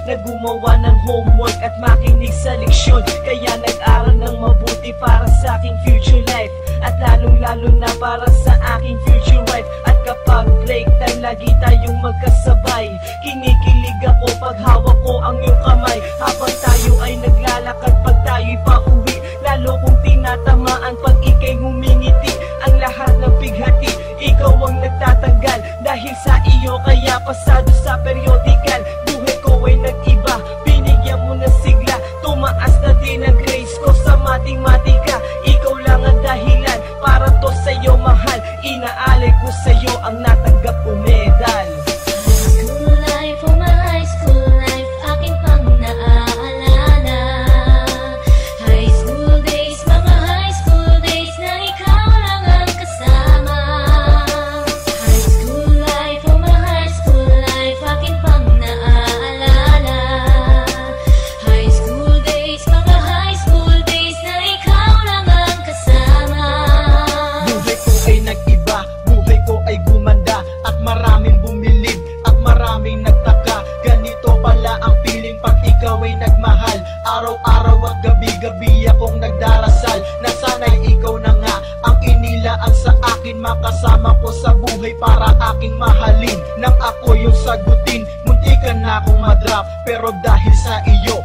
na gumawa ng homework at makinig sa leksyon. Kaya nag-aral ng mabuti para sa aking future life, at lalong-lalo na para sa aking future wife. At kapag break time, lagi tayong magkasabay. Kinikilig ako pag hawak ko ang iyong kamay, habang tayo ay naglalakad pag tayo'y pauwi. Lalo kong tinatamaan pag ika'y ngumingiti. Ang lahat ng pighati, ikaw ang nagtatanggal. Dahil sa iyo kaya pasado sa periodical. Buhay ko ay nag-iba, binigyan mo ng sigla. Tumaas na din ang grades ko sa matematika. Ikaw lang ang dahilan para to sa'yo mahal. Inaalay ko sa'yo ang natanggap ko medal. School life, oh my high school life, aking pang naaalala. High school days, mga high school days na ikaw lang ang kasama. High school life, oh my high school life, aking pang naaalala. High school days, mga high school days na ikaw lang ang kasama. Buhay ko ay nag-iba, buhay ko ay gumanda, at maraming bumilib, at maraming nagtaka. Ganito pala ang feeling pag ikaw ay nagmahal. Araw-araw at gabi-gabi akong nagdarasal na sana'y ikaw na nga ang inilaan sa akin. Makasama ko sa buhay para aking mahalin. Nang ako yung sagutin, muntikan na akong madrop, pero dahil sa iyo